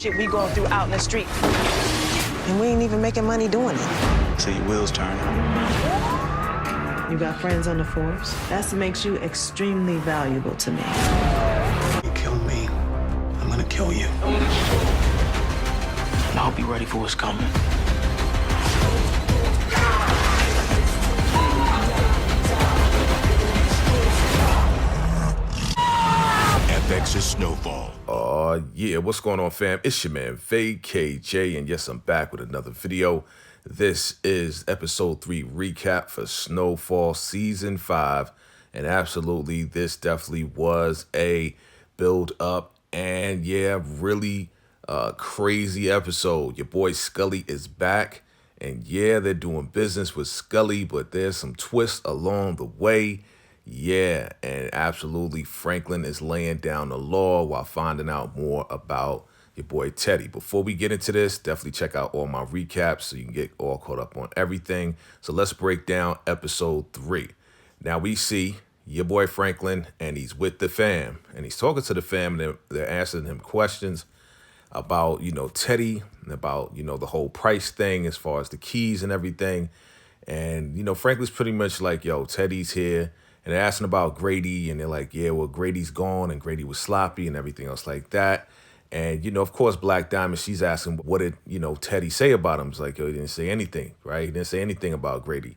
shit we going through out in the street. And we ain't even making money doing it. So your wheels turn. You got friends on the force. That makes you extremely valuable to me. You kill me, I'm gonna kill you. And I hope you're ready for what's coming. FX's Snowfall. Yeah, what's going on, fam? It's your man, VACAY-J, and yes, I'm back with another video. This is episode 3 recap for Snowfall season 5, and absolutely, this definitely was a build up, and yeah, really crazy episode. Your boy Skully is back, and yeah, they're doing business with Skully, but there's some twists along the way. Yeah, and absolutely, Franklin is laying down the law while finding out more about your boy Teddy. Before we get into this, definitely check out all my recaps so you can get all caught up on everything. So let's break down episode 3. Now we see your boy Franklin, and he's with the fam, and he's talking to the fam, and they're answering him questions about, Teddy, and about, the whole price thing as far as the keys and everything. And, Franklin's pretty much like, yo, Teddy's here. And they're asking about Grady, and they're like, yeah, well, Grady's gone, and Grady was sloppy and everything else like that. And, of course, Black Diamond, she's asking, what did, Teddy say about him? It's like, yo, he didn't say anything, right? He didn't say anything about Grady.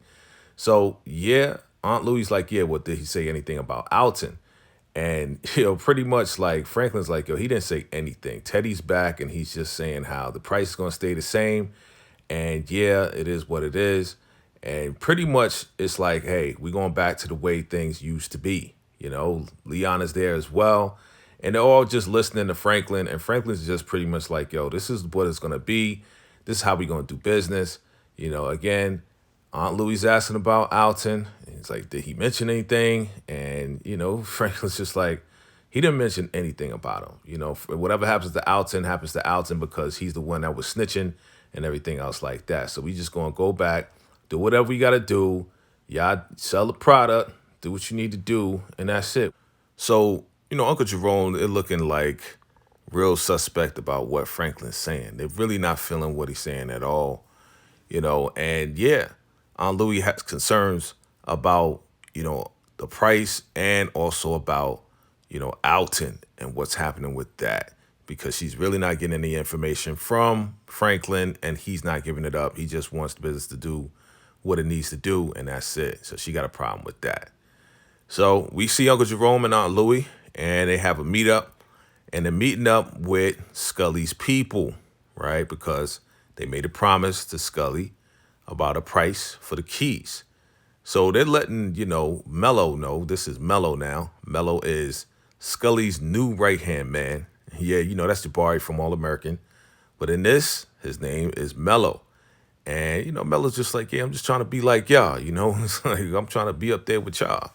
So, yeah, Aunt Louie's like, yeah, what did he say anything about Alton? And, pretty much like Franklin's like, yo, he didn't say anything. Teddy's back, and he's just saying how the price is going to stay the same. And, yeah, it is what it is. And pretty much it's like, hey, we're going back to the way things used to be. Leon is there as well. And they're all just listening to Franklin. And Franklin's just pretty much like, yo, this is what it's going to be. This is how we're going to do business. Again, Aunt Louie's asking about Alton. And he's like, did he mention anything? And, Franklin's just like, he didn't mention anything about him. Whatever happens to Alton because he's the one that was snitching and everything else like that. So we just going to go back. Do whatever you got to do. Y'all sell the product. Do what you need to do. And that's it. So, Uncle Jerome, they're looking like real suspect about what Franklin's saying. They're really not feeling what he's saying at all. And yeah, Aunt Louie has concerns about, the price and also about, Alton and what's happening with that. Because she's really not getting any information from Franklin and he's not giving it up. He just wants the business to do what it needs to do, and that's it. So she got a problem with that. So we see Uncle Jerome and Aunt Louie, and they have a meetup, and they're meeting up with Skully's people, right? Because they made a promise to Skully about a price for the keys. So they're letting, Mello know. This is Mello now. Mello is Skully's new right-hand man. Yeah, that's Jabari from All American. But in this, his name is Mello. And, Mello's just like, yeah, I'm just trying to be like y'all, It's like, I'm trying to be up there with y'all.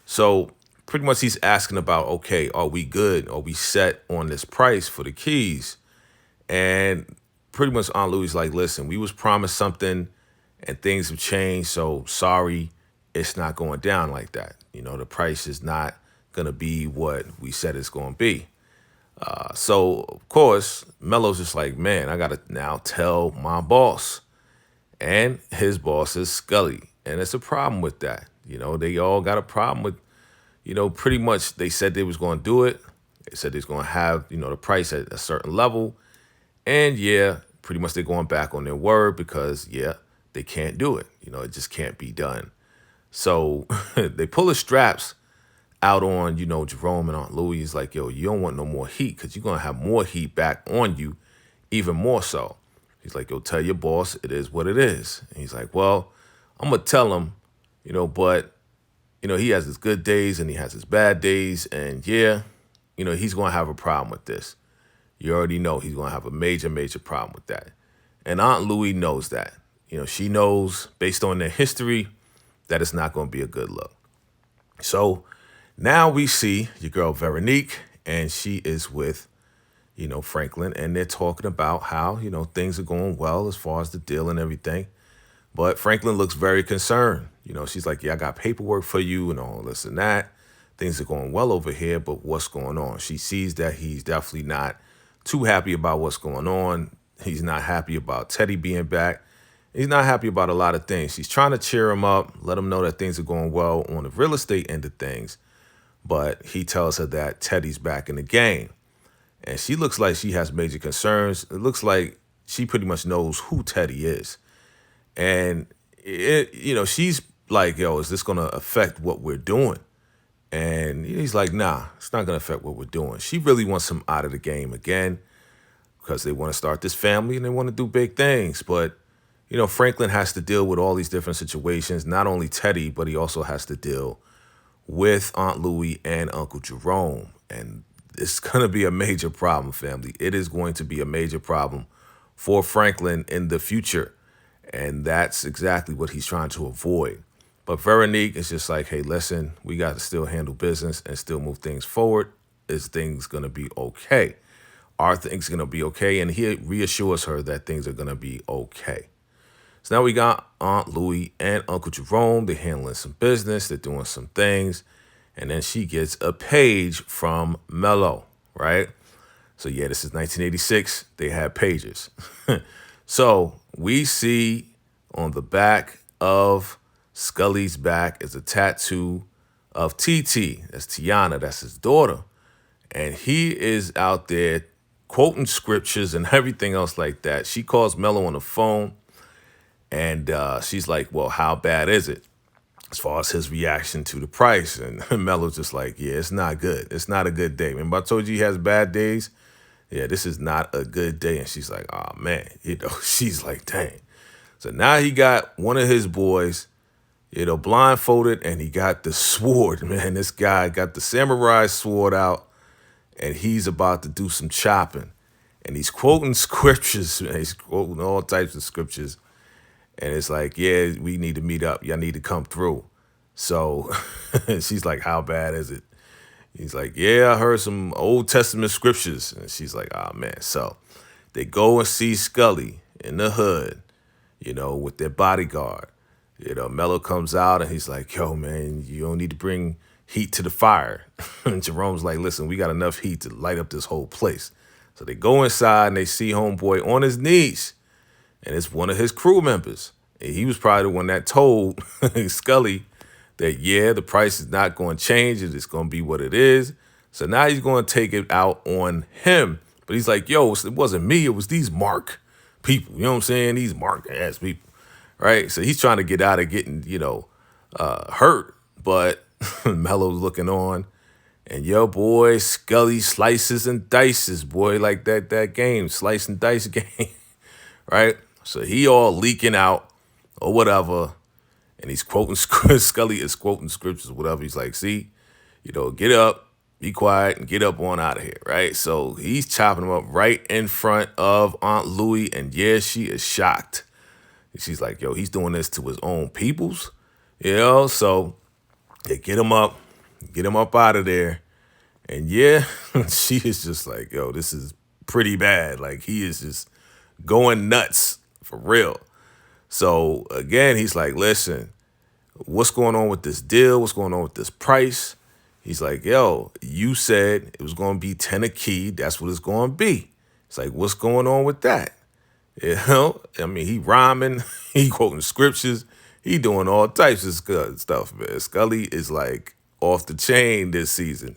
So pretty much he's asking about, okay, are we good? Are we set on this price for the keys? And pretty much Aunt Louie's like, listen, we was promised something and things have changed. So sorry, it's not going down like that. The price is not going to be what we said it's going to be. So, of course, Mello's just like, man, I got to now tell my boss. And his boss is Skully. And it's a problem with that. They all got a problem with, pretty much they said they was going to do it. They said they was going to have, the price at a certain level. And, yeah, pretty much they're going back on their word because, yeah, they can't do it. It just can't be done. So they pull the straps out on, Jerome and Aunt Louie. Is like, yo, you don't want no more heat because you're going to have more heat back on you, even more so. He's like, yo, tell your boss it is what it is. And he's like, well, I'm going to tell him, but, he has his good days and he has his bad days. And, yeah, he's going to have a problem with this. You already know he's going to have a major, major problem with that. And Aunt Louie knows that. She knows, based on their history, that it's not going to be a good look. So now we see your girl Veronique, and she is with, Franklin, and they're talking about how, things are going well as far as the deal and everything. But Franklin looks very concerned. She's like, yeah, I got paperwork for you and all this and that. Things are going well over here, but what's going on? She sees that he's definitely not too happy about what's going on. He's not happy about Teddy being back. He's not happy about a lot of things. She's trying to cheer him up, let him know that things are going well on the real estate end of things. But he tells her that Teddy's back in the game. And she looks like she has major concerns. It looks like she pretty much knows who Teddy is. And, she's like, yo, is this going to affect what we're doing? And he's like, nah, it's not going to affect what we're doing. She really wants him out of the game again because they want to start this family and they want to do big things. But, Franklin has to deal with all these different situations, not only Teddy, but he also has to deal with Aunt Louie and Uncle Jerome. And it's going to be a major problem, family. It is going to be a major problem for Franklin in the future. And that's exactly what he's trying to avoid. But Veronique is just like, hey, listen, we got to still handle business and still move things forward. Is things going to be okay? Are things going to be okay? And he reassures her that things are going to be okay. So now we got Aunt Louie and Uncle Jerome. They're handling some business. They're doing some things. And then she gets a page from Mello, right? So, yeah, this is 1986. They had pages. So we see on the back of Skully's back is a tattoo of TT. That's Tiana. That's his daughter. And he is out there quoting scriptures and everything else like that. She calls Mello on the phone. And she's like, well, how bad is it? As far as his reaction to the price. And Mello's just like, yeah, it's not good. It's not a good day. Remember I told you he has bad days? Yeah, this is not a good day. And she's like, oh, man. She's like, dang. So now he got one of his boys, blindfolded, and he got the sword, man. This guy got the samurai sword out, and he's about to do some chopping. And he's quoting scriptures, man. He's quoting all types of scriptures. And it's like, yeah, we need to meet up. Y'all need to come through. So she's like, how bad is it? He's like, yeah, I heard some Old Testament scriptures. And she's like, oh, man. So they go and see Skully in the hood, with their bodyguard. Mello comes out and he's like, yo, man, you don't need to bring heat to the fire. And Jerome's like, listen, we got enough heat to light up this whole place. So they go inside and they see homeboy on his knees. And it's one of his crew members. And he was probably the one that told Skully that, yeah, the price is not going to change. It's going to be what it is. So now he's going to take it out on him. But he's like, yo, it wasn't me. It was these Mark people. You know what I'm saying? These Mark-ass people. Right? So he's trying to get out of getting, hurt. But Mello's looking on. And yo, boy, Skully slices and dices, boy, like that game, slice and dice game. Right? So he all leaking out or whatever. And he's quoting, Skully is quoting scriptures, whatever. He's like, see, get up, be quiet, and get up on out of here, right? So he's chopping him up right in front of Aunt Louie. And yeah, she is shocked. And she's like, yo, he's doing this to his own peoples, So they get him up out of there. And yeah, she is just like, yo, this is pretty bad. Like, he is just going nuts. For real. So, again, he's like, listen, what's going on with this deal? What's going on with this price? He's like, yo, you said it was going to be 10 a key. That's what it's going to be. It's like, what's going on with that? I mean, he rhyming. He quoting scriptures. He doing all types of stuff, man. Skully is, like, off the chain this season.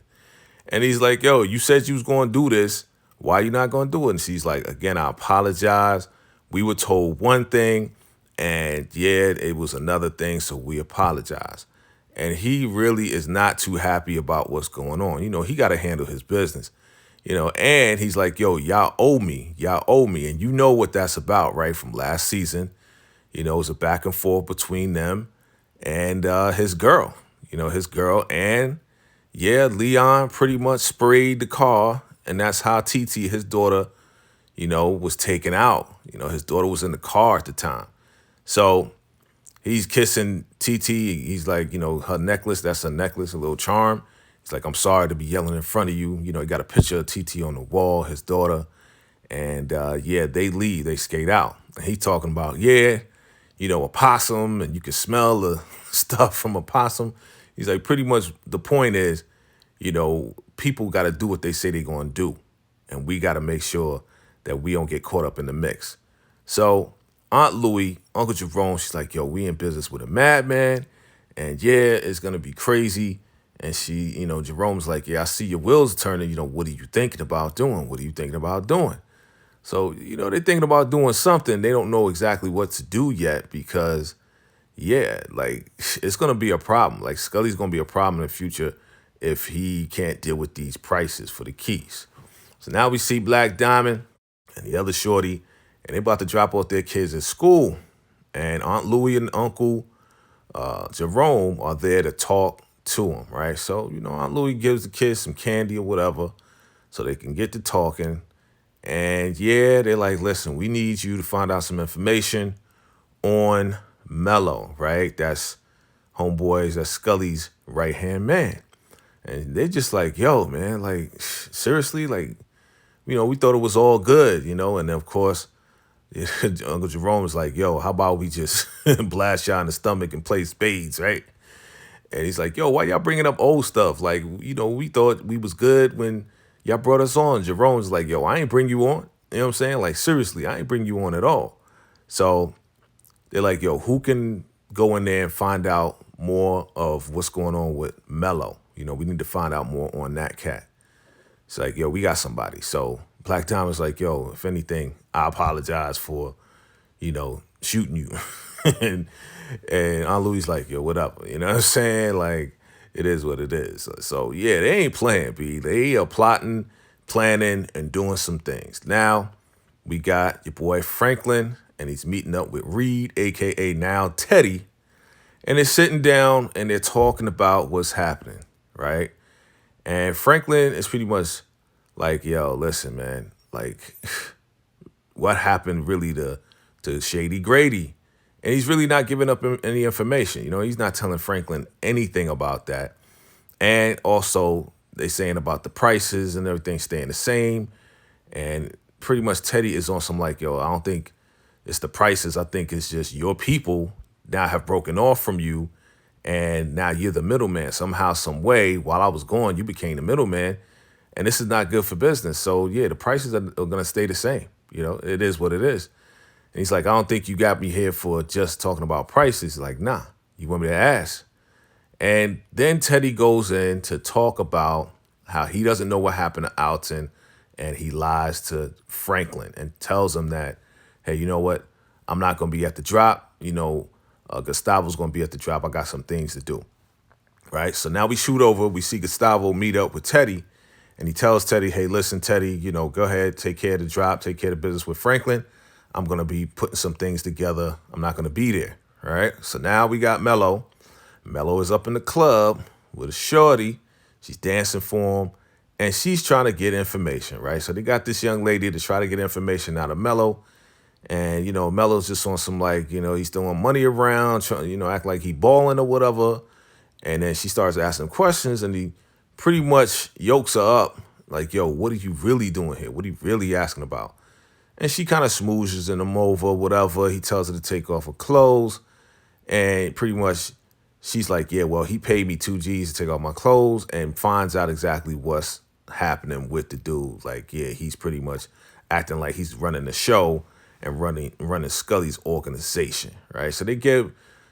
And he's like, yo, you said you was going to do this. Why you not going to do it? And she's like, again, I apologize. We were told one thing, and yeah, it was another thing, so we apologize. And he really is not too happy about what's going on. He got to handle his business, and he's like, yo, y'all owe me. And you know what that's about, right? From last season, it was a back and forth between them and his girl, and yeah, Leon pretty much sprayed the car, and that's how TT, his daughter, was taken out. His daughter was in the car at the time. So he's kissing TT. He's like, her necklace, that's her necklace, a little charm. He's like, I'm sorry to be yelling in front of you. He got a picture of TT on the wall, his daughter. And yeah, they leave, they skate out. And he talking about, yeah, a possum, and you can smell the stuff from a possum. He's like, pretty much the point is, people got to do what they say they're going to do. and we got to make sure that we don't get caught up in the mix. So Aunt Louie, Uncle Jerome, she's like, yo, we in business with a madman, and yeah, it's going to be crazy. And she, Jerome's like, yeah, I see your wheels turning. What are you thinking about doing? What are you thinking about doing? So, they're thinking about doing something. They don't know exactly what to do yet because, yeah, like, it's going to be a problem. Like, Skully's going to be a problem in the future if he can't deal with these prices for the keys. So now we see Black Diamond and the other shorty, and they about to drop off their kids at school. And Aunt Louie and Uncle Jerome are there to talk to him, right? So, Aunt Louie gives the kids some candy or whatever so they can get to talking. And yeah, they're like, listen, we need you to find out some information on Mello, right? That's homeboys, that's Skully's right-hand man. And they're just like, yo, man, like, seriously? Like, we thought it was all good, And then, of course, Uncle Jerome was like, yo, how about we just blast y'all in the stomach and play spades, right? And he's like, yo, why y'all bringing up old stuff? Like, we thought we was good when y'all brought us on. Jerome's like, yo, I ain't bring you on. You know what I'm saying? Like, seriously, I ain't bring you on at all. So they're like, yo, who can go in there and find out more of what's going on with Mello? We need to find out more on that cat. It's like, yo, we got somebody. So Black Diamond's like, yo, if anything, I apologize for, shooting you. and Aunt Louie's like, yo, what up? You know what I'm saying? Like, it is what it is. So yeah, they ain't playing, B. They are plotting, planning, and doing some things. Now, we got your boy Franklin, and he's meeting up with Reed, a.k.a. now Teddy. And they're sitting down, and they're talking about what's happening, right? And Franklin is pretty much like, yo, listen, man, like, what happened really to Shady Grady? And he's really not giving up any information. He's not telling Franklin anything about that. And also, they saying about the prices and everything staying the same. And pretty much Teddy is on some like, yo, I don't think it's the prices. I think it's just your people now have broken off from you. And now you're the middleman. Somehow, some way, while I was gone, you became the middleman. And this is not good for business. So, yeah, the prices are going to stay the same. It is what it is. And he's like, I don't think you got me here for just talking about prices. He's like, nah, you want me to ask? And then Teddy goes in to talk about how he doesn't know what happened to Alton. And he lies to Franklin and tells him that, hey, you know what? I'm not going to be at the drop. Gustavo's going to be at the drop. I got some things to do. Right. So now we shoot over. We see Gustavo meet up with Teddy. And he tells Teddy, hey, listen, Teddy, go ahead, take care of the drop, take care of the business with Franklin. I'm going to be putting some things together. I'm not going to be there. All right. So now we got Mello. Mello is up in the club with a shorty. She's dancing for him. And she's trying to get information. Right. So they got this young lady to try to get information out of Mello. And, Mello's just on some like, he's throwing money around, trying, act like he balling or whatever. And then she starts asking questions and he pretty much yokes her up. Like, yo, what are you really doing here? What are you really asking about? And she kind of smooshes him over, whatever. He tells her to take off her clothes. And pretty much she's like, yeah, well, he paid me 2 G's to take off my clothes, and finds out exactly what's happening with the dude. Like, yeah, he's pretty much acting like he's running the show and running Skully's organization, right? So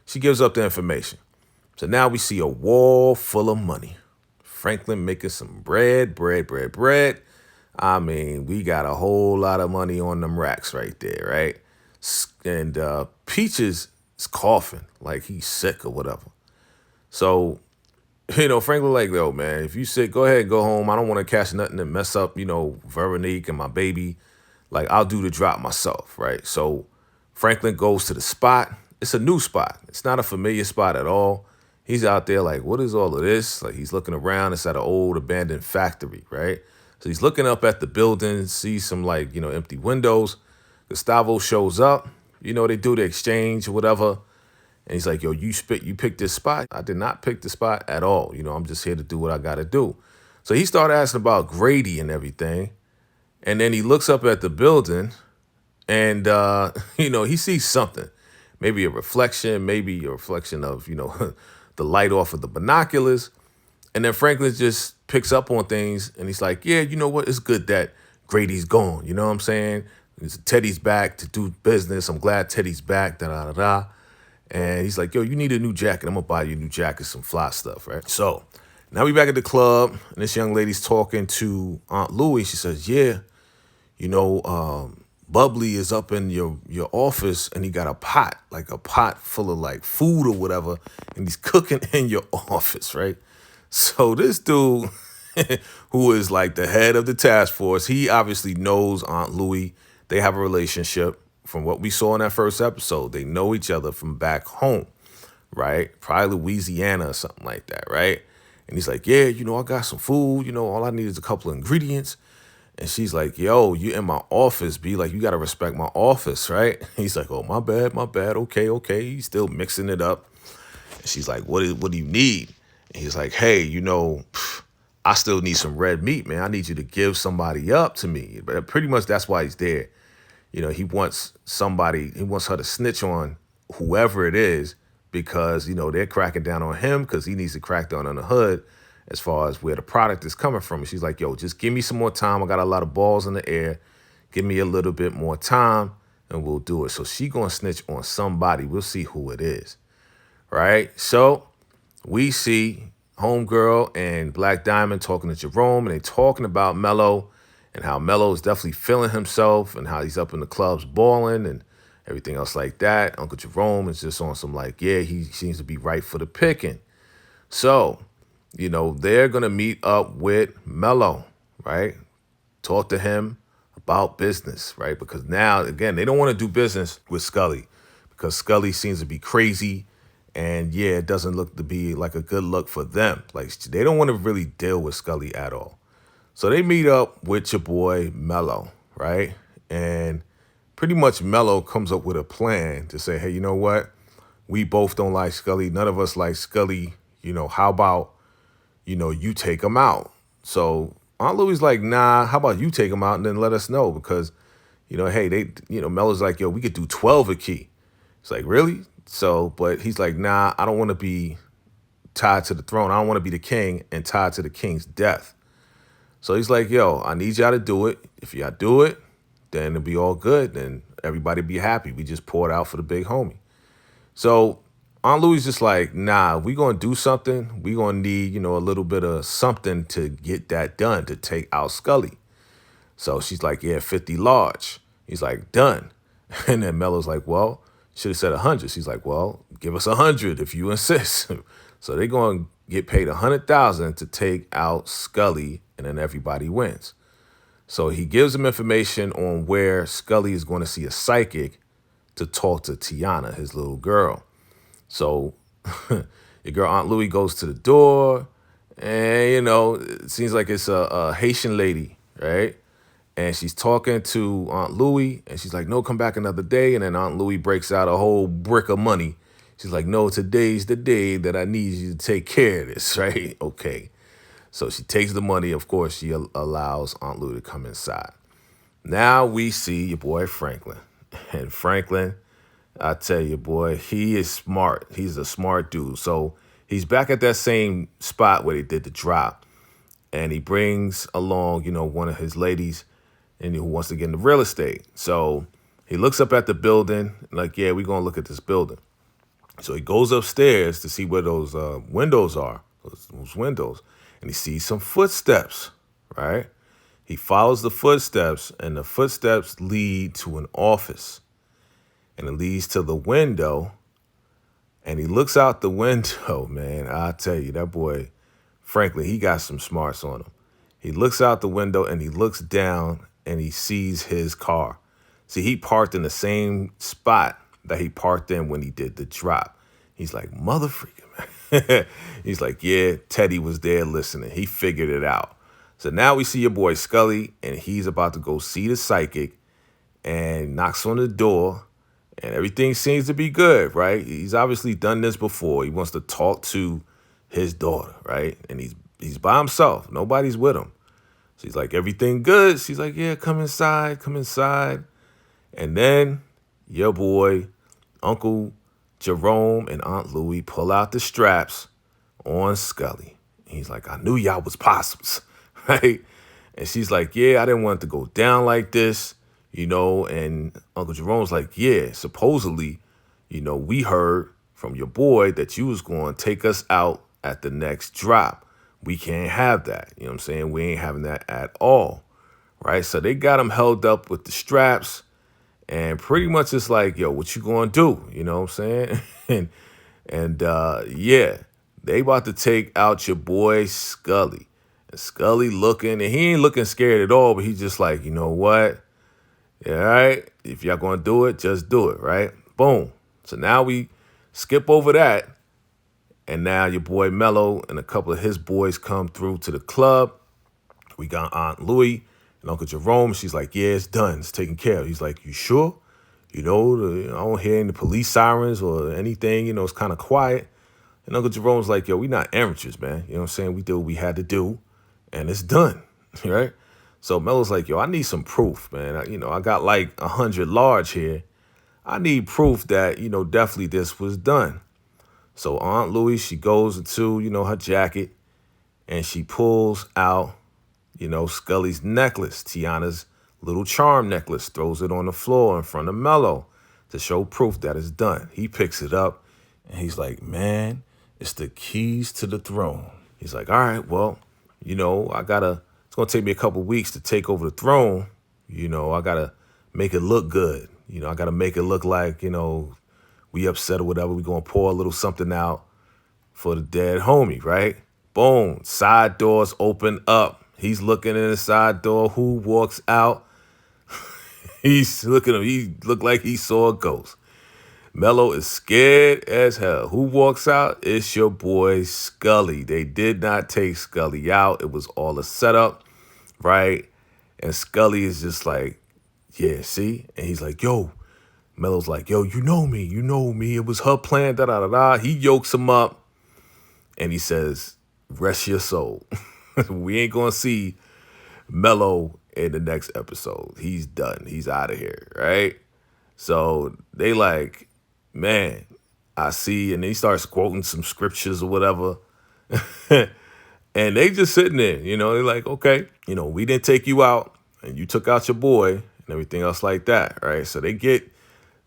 she gives up the information. So now we see a wall full of money. Franklin making some bread. I mean, we got a whole lot of money on them racks right there, right? And Peaches is coughing like he's sick or whatever. So, Franklin like, yo, man, if you sick, go ahead and go home. I don't want to catch nothing and mess up, Veronique and my baby. Like, I'll do the drop myself, right? So Franklin goes to the spot. It's a new spot. It's not a familiar spot at all. He's out there like, what is all of this? Like, he's looking around. It's at an old abandoned factory, right? So he's looking up at the building, sees some like, empty windows. Gustavo shows up. They do the exchange or whatever. And he's like, yo, you picked this spot? I did not pick the spot at all. I'm just here to do what I got to do. So he started asking about Grady and everything. And then he looks up at the building and, he sees something. Maybe a reflection of, the light off of the binoculars. And then Franklin just picks up on things and he's like, yeah, you know what? It's good that Grady's gone. You know what I'm saying? Teddy's back to do business. I'm glad Teddy's back. Da da da da. And he's like, yo, you need a new jacket. I'm gonna buy you a new jacket, some fly stuff, right? So now we back at the club, and this young lady's talking to Aunt Louie. She says, yeah, you know, Bubbly is up in your office, and he got a pot full of like food or whatever, and he's cooking in your office, right? So this dude, who is like the head of the task force, he obviously knows Aunt Louie. They have a relationship. From what we saw in that first episode, they know each other from back home, right? Probably Louisiana or something like that, right? And he's like, yeah, you know, I got some food. You know, all I need is a couple of ingredients. And she's like, yo, you in my office, B. Like, you got to respect my office, right? He's like, oh, my bad. Okay. He's still mixing it up. And she's like, what do you need? And he's like, hey, you know, I still need some red meat, man. I need you to give somebody up to me. But pretty much that's why he's there. You know, he wants her to snitch on whoever it is because, you know, they're cracking down on him because he needs to crack down on the hood as far as where the product is coming from. And she's like, yo, just give me some more time. I got a lot of balls in the air. Give me a little bit more time and we'll do it. So she gonna snitch on somebody. We'll see who it is, right? So we see Homegirl and Black Diamond talking to Jerome, and they talking about Mello and how Mello is definitely feeling himself and how he's up in the clubs balling and everything else like that. Uncle Jerome is just on some like, yeah, he seems to be right for the picking. So, you know, they're going to meet up with Mello, right? Talk to him about business, right? Because now, again, they don't want to do business with Skully because Skully seems to be crazy. And yeah, it doesn't look to be like a good look for them. Like, they don't want to really deal with Skully at all. So they meet up with your boy Mello, right? And pretty much Mello comes up with a plan to say, hey, you know what? We both don't like Skully. None of us like Skully. You know, how about, you know, you take him out? So Aunt Louie's like, nah, how about you take him out and then let us know? Because, you know, hey, Mello's like, yo, we could do 12 a key. It's like, really? So, but he's like, nah, I don't want to be tied to the throne. I don't want to be the king and tied to the king's death. So he's like, yo, I need y'all to do it. If y'all do it, then it'll be all good. Then everybody be happy. We just poured out for the big homie. So Aunt Louie's just like, nah, we going to do something. We going to need, you know, a little bit of something to get that done, to take out Skully. So she's like, yeah, 50 large. He's like, done. And then Mello's like, well, should have said 100. She's like, well, give us 100 if you insist. So they're going to get paid 100,000 to take out Skully, and then everybody wins. So he gives them information on where Skully is going to see a psychic to talk to Tiana, his little girl. So your girl Aunt Louie goes to the door, and, you know, it seems like it's a Haitian lady, right? And she's talking to Aunt Louie, and she's like, no, come back another day. And then Aunt Louie breaks out a whole brick of money. She's like, no, today's the day that I need you to take care of this, right? Okay. So she takes the money. Of course, she allows Aunt Louie to come inside. Now we see your boy Franklin. And Franklin, I tell you, boy, he is smart. He's a smart dude. So he's back at that same spot where they did the drop. And he brings along, you know, one of his ladies and who wants to get into real estate. So he looks up at the building, like, yeah, we're going to look at this building. So he goes upstairs to see where those windows are, those windows, and he sees some footsteps, right? He follows the footsteps, and the footsteps lead to an office. And it leads to the window, and he looks out the window, man. I tell you, that boy, Franklin, he got some smarts on him. He looks out the window, and he looks down, and he sees his car. See, he parked in the same spot that he parked in when he did the drop. He's like, mother freaking, man. He's like, yeah, Teddy was there listening. He figured it out. So now we see your boy Skully, and he's about to go see the psychic, and knocks on the door, and everything seems to be good, right? He's obviously done this before. He wants to talk to his daughter, right? And he's by himself. Nobody's with him. So he's like, everything good? She's like, yeah, come inside. And then your boy, Uncle Jerome and Aunt Louie pull out the straps on Skully. He's like, I knew y'all was possums, right? And she's like, yeah, I didn't want it to go down like this, and Uncle Jerome's like, yeah, supposedly, we heard from your boy that you was going to take us out at the next drop. We can't have that. You know what I'm saying? We ain't having that at all. Right? So they got him held up with the straps, and pretty much it's like, yo, what you going to do? You know what I'm saying? and yeah, they about to take out your boy Skully. And Skully looking, and he ain't looking scared at all, but he's just like, you know what? Yeah, all right, if y'all going to do it, just do it, right? Boom. So now we skip over that, and now your boy Mello and a couple of his boys come through to the club. We got Aunt Louie and Uncle Jerome. She's like, yeah, it's done. It's taken care of. He's like, you sure? I don't hear any police sirens or anything. It's kind of quiet. And Uncle Jerome's like, yo, we not amateurs, man. You know what I'm saying? We did what we had to do, and it's done, right? So Mello's like, yo, I need some proof, man. I got like 100 large here. I need proof that, definitely this was done. So Aunt Louie, she goes into, her jacket, and she pulls out, Skully's necklace, Tiana's little charm necklace, throws it on the floor in front of Mello to show proof that it's done. He picks it up, and he's like, man, it's the keys to the throne. He's like, all right, well, it's going to take me a couple weeks to take over the throne. I got to make it look good. I got to make it look like, we upset or whatever. We going to pour a little something out for the dead homie, right? Boom. Side doors open up. He's looking in the side door. Who walks out? He's looking at him. He looked like he saw a ghost. Mello is scared as hell. Who walks out? It's your boy Skully. They did not take Skully out. It was all a setup, right? And Skully is just like, yeah, see? And he's like, yo. Mello's like, yo, you know me. It was her plan, da-da-da-da. He yokes him up, and he says, rest your soul. We ain't going to see Mello in the next episode. He's done. He's out of here, right? So they like, man, I see. And he starts quoting some scriptures or whatever. And they just sitting there, they're like, okay, we didn't take you out, and you took out your boy and everything else like that, right? So they get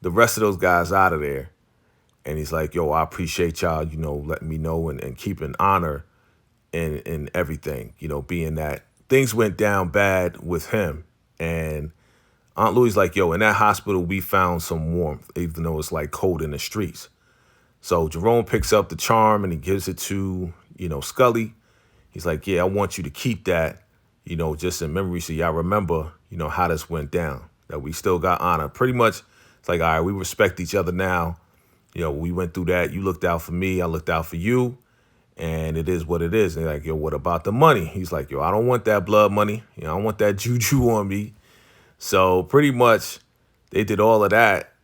the rest of those guys out of there. And he's like, yo, I appreciate y'all, letting me know and keeping honor in everything, being that things went down bad with him. And Aunt Louie's like, yo, in that hospital, we found some warmth, even though it's like cold in the streets. So Jerome picks up the charm and he gives it to, Skully. He's like, yeah, I want you to keep that, just in memory. So y'all remember, how this went down, that we still got honor. Pretty much, it's like, all right, we respect each other now. We went through that. You looked out for me. I looked out for you. And it is what it is. And they're like, yo, what about the money? He's like, yo, I don't want that blood money. I don't want that juju on me. So pretty much they did all of that,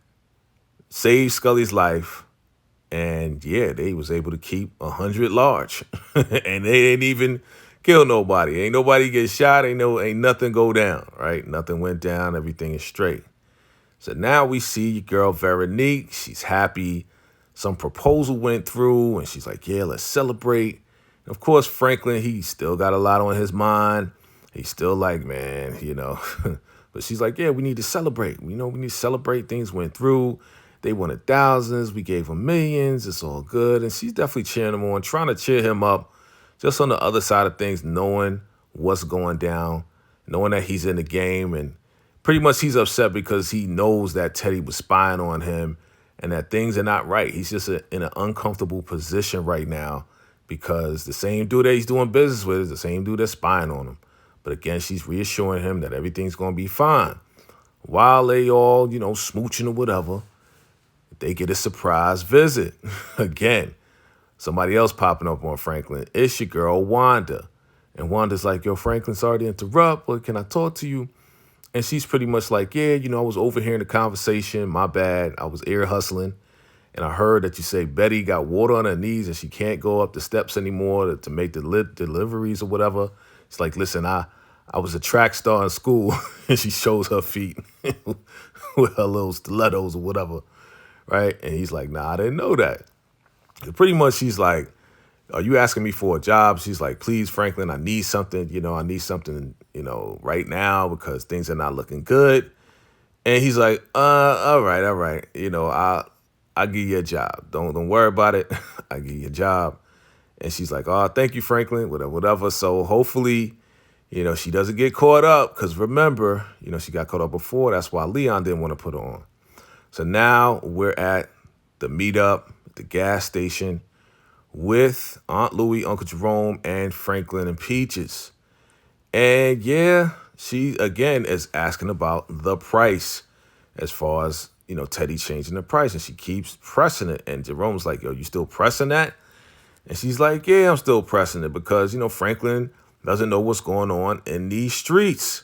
saved Skully's life. And yeah, they was able to keep 100 large. And they didn't even kill nobody. Ain't nobody get shot. Ain't nothing go down, right? Nothing went down. Everything is straight. So now we see your girl Veronique. She's happy. Some proposal went through, and she's like, yeah, let's celebrate. And of course, Franklin, he still got a lot on his mind. He's still like, man, But she's like, yeah, we need to celebrate. We need to celebrate. Things went through. They wanted thousands. We gave them millions. It's all good. And she's definitely cheering him on, trying to cheer him up, just on the other side of things, knowing what's going down, knowing that he's in the game. And pretty much he's upset because he knows that Teddy was spying on him and that things are not right. He's just in an uncomfortable position right now because the same dude that he's doing business with is the same dude that's spying on him. But again, she's reassuring him that everything's going to be fine. While they all, smooching or whatever, they get a surprise visit. Again, somebody else popping up on Franklin. It's your girl, Wanda. And Wanda's like, yo, Franklin, sorry to interrupt, but can I talk to you? And she's pretty much like, yeah, I was overhearing the conversation. My bad. I was ear hustling. And I heard that you say Betty got water on her knees and she can't go up the steps anymore to make the deliveries or whatever. It's like, listen, I was a track star in school. And she shows her feet with her little stilettos or whatever. Right. And he's like, nah, I didn't know that. And pretty much she's like, are you asking me for a job? She's like, please, Franklin, I need something. I need something, right now because things are not looking good. And he's like, all right. I'll give you a job. Don't worry about it. I'll give you a job. And she's like, oh, thank you, Franklin, whatever. So hopefully, she doesn't get caught up because remember, she got caught up before. That's why Leon didn't want to put her on. So now we're at the meetup, the gas station with Aunt Louie, Uncle Jerome, and Franklin and Peaches. And yeah, she again is asking about the price as far as, Teddy changing the price. And she keeps pressing it. And Jerome's like, yo, you still pressing that? And she's like, yeah, I'm still pressing it because, Franklin doesn't know what's going on in these streets.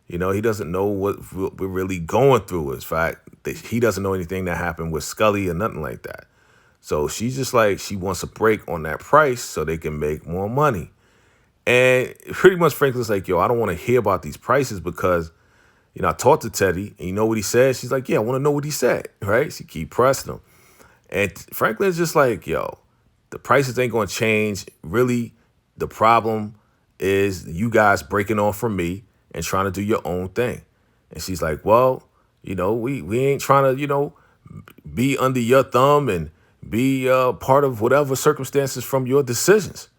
He doesn't know what we're really going through. In fact, he doesn't know anything that happened with Skully or nothing like that. So she's just like, she wants a break on that price so they can make more money. And pretty much Franklin's like, yo, I don't want to hear about these prices because, I talked to Teddy and you know what he said? She's like, yeah, I want to know what he said, right? She keep pressing him. And Franklin's just like, yo, the prices ain't going to change. Really, the problem is you guys breaking off from me and trying to do your own thing. And she's like, well, we ain't trying to, be under your thumb and be part of whatever circumstances from your decisions.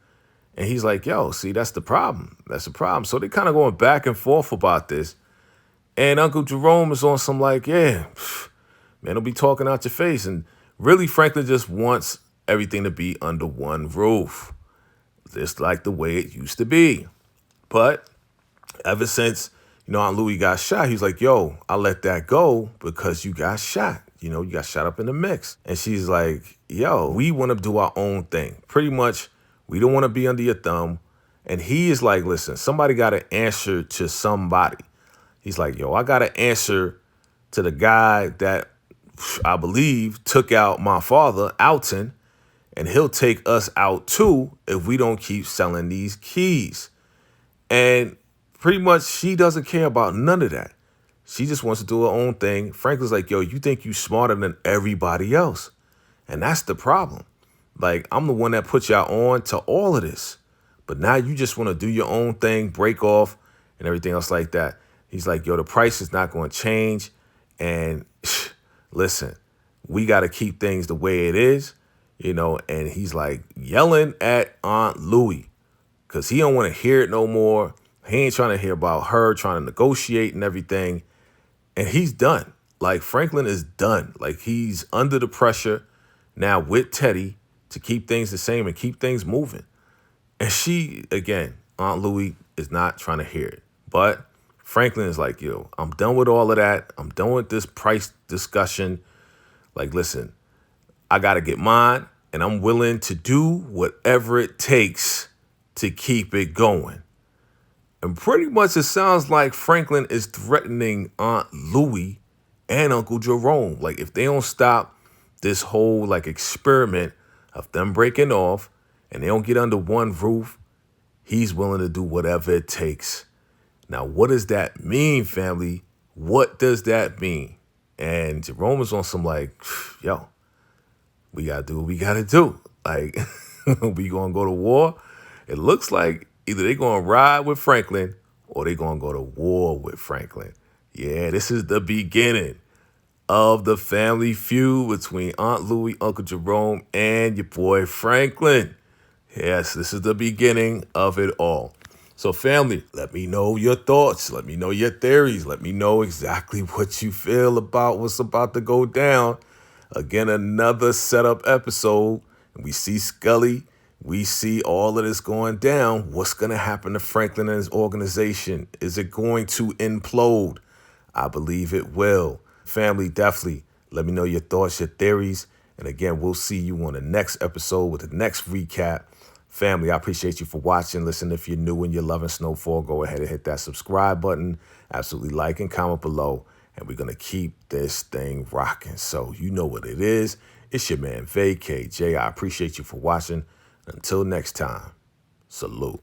And he's like, yo, see, that's the problem. That's the problem. So they're kind of going back and forth about this. And Uncle Jerome is on some like, yeah, man, don't be talking out your face. And really, Franklin just wants everything to be under one roof, just like the way it used to be. But ever since, Aunt Louie got shot, he's like, yo, I let that go because you got shot. You got shot up in the mix. And she's like, yo, we want to do our own thing. Pretty much, we don't want to be under your thumb. And he is like, listen, somebody got to answer to somebody. He's like, yo, I got to answer to the guy that I believe took out my father, Alton, and he'll take us out too if we don't keep selling these keys. And pretty much she doesn't care about none of that. She just wants to do her own thing. Franklin's like, yo, you think you smarter than everybody else. And that's the problem. Like, I'm the one that put y'all on to all of this. But now you just want to do your own thing, break off, and everything else like that. He's like, yo, the price is not going to change. And listen, we got to keep things the way it is, And he's like yelling at Aunt Louie because he don't want to hear it no more. He ain't trying to hear about her trying to negotiate and everything. And he's done. Like, Franklin is done. Like, he's under the pressure now with Teddy to keep things the same and keep things moving. And she, again, Aunt Louie is not trying to hear it. But Franklin is like, yo, I'm done with all of that. I'm done with this price discussion. Like, listen, I got to get mine, and I'm willing to do whatever it takes to keep it going. And pretty much it sounds like Franklin is threatening Aunt Louie and Uncle Jerome. Like, if they don't stop this whole, like, experiment of them breaking off and they don't get under one roof, he's willing to do whatever it takes. Now, what does that mean, family? What does that mean? And Jerome is on some like, yo, we got to do what we got to do. Like, we going to go to war? It looks like either they going to ride with Franklin or they going to go to war with Franklin. Yeah, this is the beginning of the family feud between Aunt Louie, Uncle Jerome, and your boy Franklin. Yes, this is the beginning of it all. So family, let me know your thoughts. Let me know your theories. Let me know exactly what you feel about what's about to go down. Again, another setup episode. We see Skully. We see all of this going down. What's going to happen to Franklin and his organization? Is it going to implode? I believe it will. Family, definitely let me know your thoughts, your theories. And again, we'll see you on the next episode with the next recap. Family, I appreciate you for watching. Listen, if you're new and you're loving Snowfall, go ahead and hit that subscribe button. Absolutely like and comment below. And we're going to keep this thing rocking. So you know what it is. It's your man, VACAY-J. I appreciate you for watching. Until next time, salute.